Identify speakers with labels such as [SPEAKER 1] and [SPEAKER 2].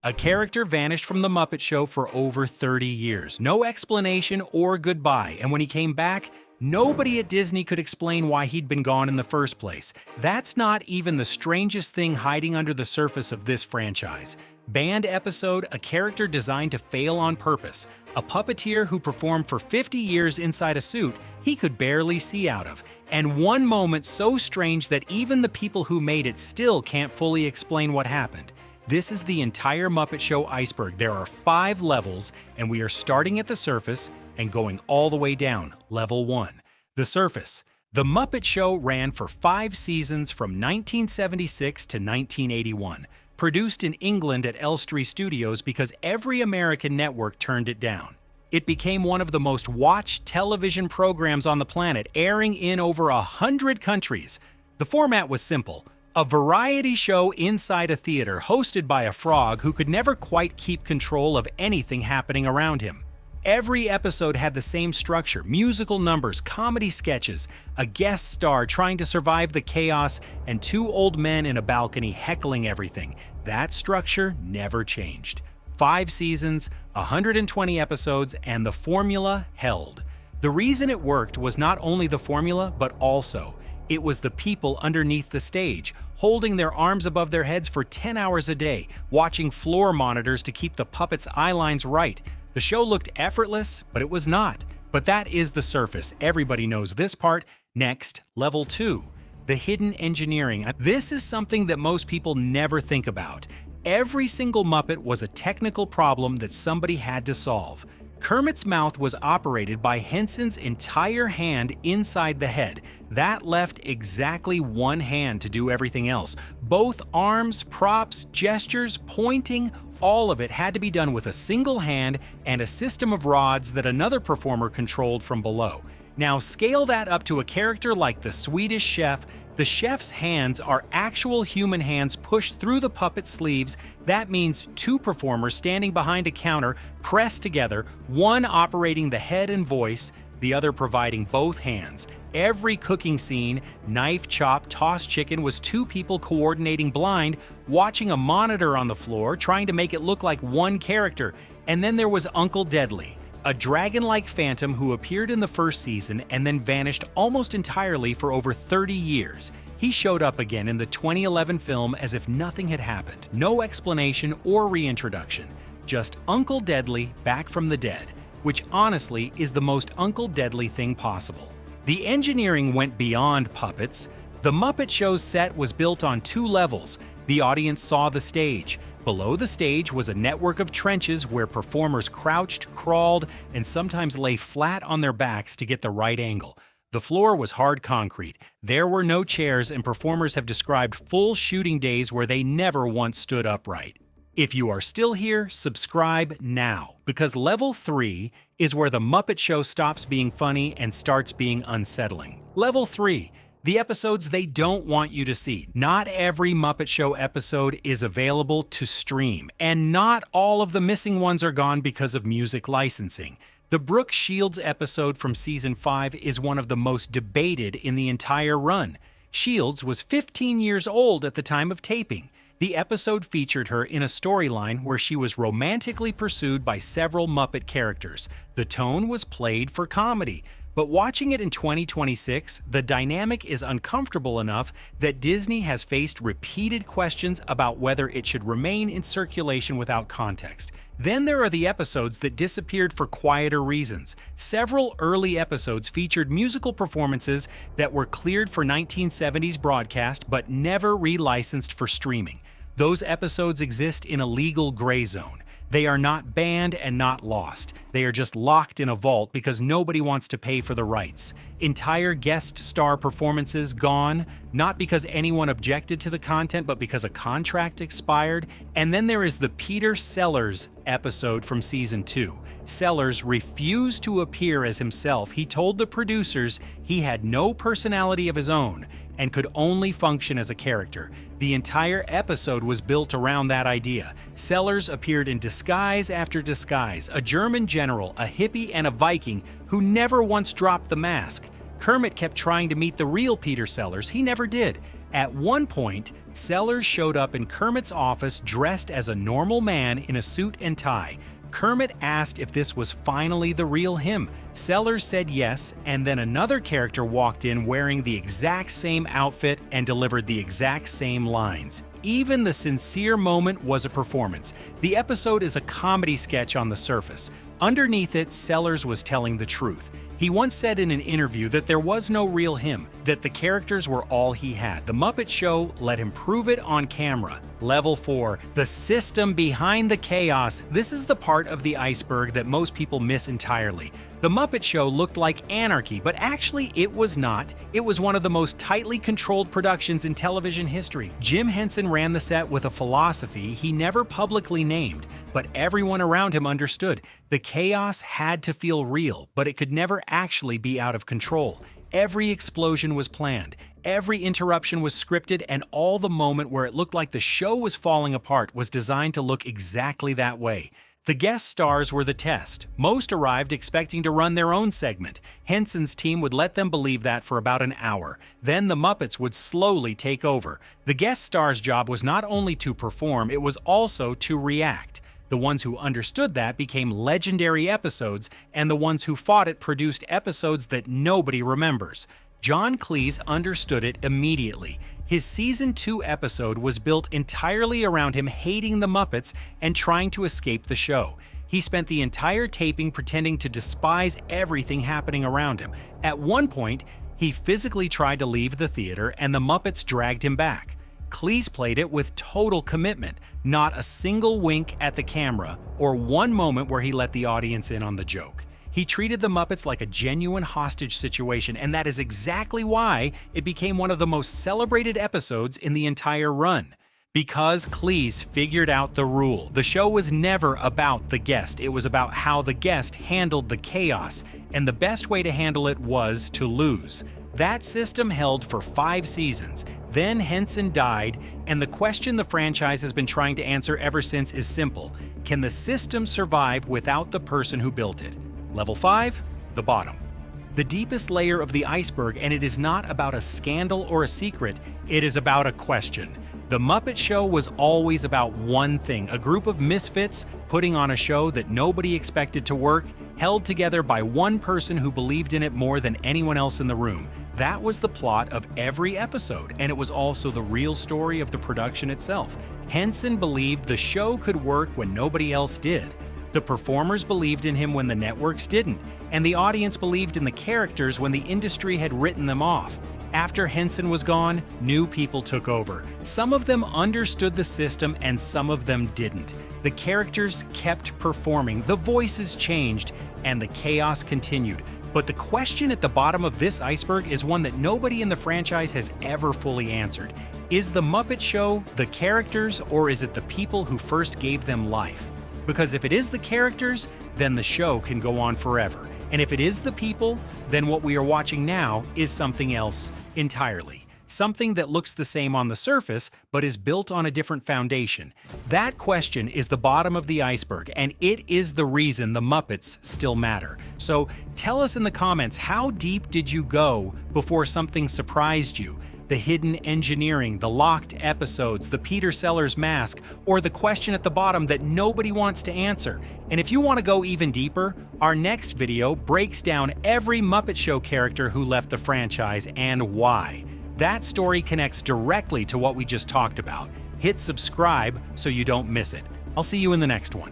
[SPEAKER 1] A character vanished from The Muppet Show for over 30 years. No explanation or goodbye, and when he came back, nobody at Disney could explain why he'd been gone in the first place. That's not even the strangest thing hiding under the surface of this franchise. Banned episode, a character designed to fail on purpose. A puppeteer who performed for 50 years inside a suit he could barely see out of. And one moment so strange that even the people who made it still can't fully explain what happened. This is the entire Muppet Show iceberg. There are 5 levels, and we are starting at the surface and going all the way down. Level 1. The surface. The Muppet Show ran for 5 seasons from 1976 to 1981. Produced in England at Elstree Studios because every American network turned it down. It became one of the most watched television programs on the planet, airing in over 100 countries. The format was simple. A variety show inside a theater hosted by a frog who could never quite keep control of anything happening around him. Every episode had the same structure: musical numbers, comedy sketches, a guest star trying to survive the chaos, and 2 old men in a balcony heckling everything. That structure never changed. 5 seasons, 120 episodes, and the formula held. The reason it worked was not only the formula, but also it was the people underneath the stage, holding their arms above their heads for 10 hours a day, watching floor monitors to keep the puppets' eye lines right. The show looked effortless, but it was not. But that is the surface. Everybody knows this part. Next, level 2. The hidden engineering. This is something that most people never think about. Every single Muppet was a technical problem that somebody had to solve. Kermit's mouth was operated by Henson's entire hand inside the head. That left exactly one hand to do everything else. Both arms, props, gestures, pointing, all of it had to be done with a single hand and a system of rods that another performer controlled from below. Now scale that up to a character like the Swedish chef. The chef's hands are actual human hands pushed through the puppet sleeves. That means 2 performers standing behind a counter, pressed together, one operating the head and voice, the other providing both hands. Every cooking scene, knife, chop, toss chicken, was 2 people coordinating blind, watching a monitor on the floor, trying to make it look like one character. And then there was Uncle Deadly, a dragon-like phantom who appeared in the first season and then vanished almost entirely for over 30 years. He showed up again in the 2011 film as if nothing had happened. No explanation or reintroduction. Just Uncle Deadly back from the dead, which honestly is the most Uncle Deadly thing possible. The engineering went beyond puppets. The Muppet Show's set was built on 2 levels. The audience saw the stage. Below the stage was a network of trenches where performers crouched, crawled, and sometimes lay flat on their backs to get the right angle. The floor was hard concrete. There were no chairs, and performers have described full shooting days where they never once stood upright. If you are still here, subscribe now, because level 3 is where the Muppet Show stops being funny and starts being unsettling. Level 3. The episodes they don't want you to see. Not every Muppet Show episode is available to stream, and not all of the missing ones are gone because of music licensing. The Brooke Shields episode from Season 5 is one of the most debated in the entire run. Shields was 15 years old at the time of taping. The episode featured her in a storyline where she was romantically pursued by several Muppet characters. The tone was played for comedy. But watching it in 2026, the dynamic is uncomfortable enough that Disney has faced repeated questions about whether it should remain in circulation without context. Then there are the episodes that disappeared for quieter reasons. Several early episodes featured musical performances that were cleared for 1970s broadcast but never relicensed for streaming. Those episodes exist in a legal gray zone. They are not banned and not lost. They are just locked in a vault because nobody wants to pay for the rights. Entire guest star performances gone, not because anyone objected to the content, but because a contract expired. And then there is the Peter Sellers episode from Season 2. Sellers refused to appear as himself. He told the producers he had no personality of his own and could only function as a character. The entire episode was built around that idea. Sellers appeared in disguise after disguise, a German general, a hippie, and a Viking who never once dropped the mask. Kermit kept trying to meet the real Peter Sellers. He never did. At one point, Sellers showed up in Kermit's office dressed as a normal man in a suit and tie. Kermit asked if this was finally the real him. Sellers said yes, and then another character walked in wearing the exact same outfit and delivered the exact same lines. Even the sincere moment was a performance. The episode is a comedy sketch on the surface. Underneath it, Sellers was telling the truth. He once said in an interview that there was no real him, that the characters were all he had. The Muppet Show let him prove it on camera. Level 4, the system behind the chaos. This is the part of the iceberg that most people miss entirely. The Muppet Show looked like anarchy, but actually it was not. It was one of the most tightly controlled productions in television history. Jim Henson ran the set with a philosophy he never publicly named, but everyone around him understood. The chaos had to feel real, but it could never actually be out of control. Every explosion was planned, every interruption was scripted, and all the moment where it looked like the show was falling apart was designed to look exactly that way. The guest stars were the test. Most arrived expecting to run their own segment. Henson's team would let them believe that for about an hour. Then the Muppets would slowly take over. The guest stars' job was not only to perform, it was also to react. The ones who understood that became legendary episodes, and the ones who fought it produced episodes that nobody remembers. John Cleese understood it immediately. His Season 2 episode was built entirely around him hating the Muppets and trying to escape the show. He spent the entire taping pretending to despise everything happening around him. At one point, he physically tried to leave the theater, and the Muppets dragged him back. Cleese played it with total commitment, not a single wink at the camera or one moment where he let the audience in on the joke. He treated the Muppets like a genuine hostage situation, and that is exactly why it became one of the most celebrated episodes in the entire run. Because Cleese figured out the rule. The show was never about the guest, it was about how the guest handled the chaos, and the best way to handle it was to lose. That system held for 5 seasons. Then Henson died, and the question the franchise has been trying to answer ever since is simple. Can the system survive without the person who built it? Level 5, the bottom. The deepest layer of the iceberg, and it is not about a scandal or a secret, it is about a question. The Muppet Show was always about one thing, a group of misfits putting on a show that nobody expected to work, held together by one person who believed in it more than anyone else in the room. That was the plot of every episode, and it was also the real story of the production itself. Henson believed the show could work when nobody else did. The performers believed in him when the networks didn't, and the audience believed in the characters when the industry had written them off. After Henson was gone, new people took over. Some of them understood the system and some of them didn't. The characters kept performing, the voices changed, and the chaos continued. But the question at the bottom of this iceberg is one that nobody in the franchise has ever fully answered. Is the Muppet Show the characters, or is it the people who first gave them life? Because if it is the characters, then the show can go on forever. And if it is the people, then what we are watching now is something else entirely. Something that looks the same on the surface, but is built on a different foundation. That question is the bottom of the iceberg, and it is the reason the Muppets still matter. So tell us in the comments, how deep did you go before something surprised you? The hidden engineering, the locked episodes, the Peter Sellers mask, or the question at the bottom that nobody wants to answer. And if you want to go even deeper, our next video breaks down every Muppet Show character who left the franchise and why. That story connects directly to what we just talked about. Hit subscribe so you don't miss it. I'll see you in the next one.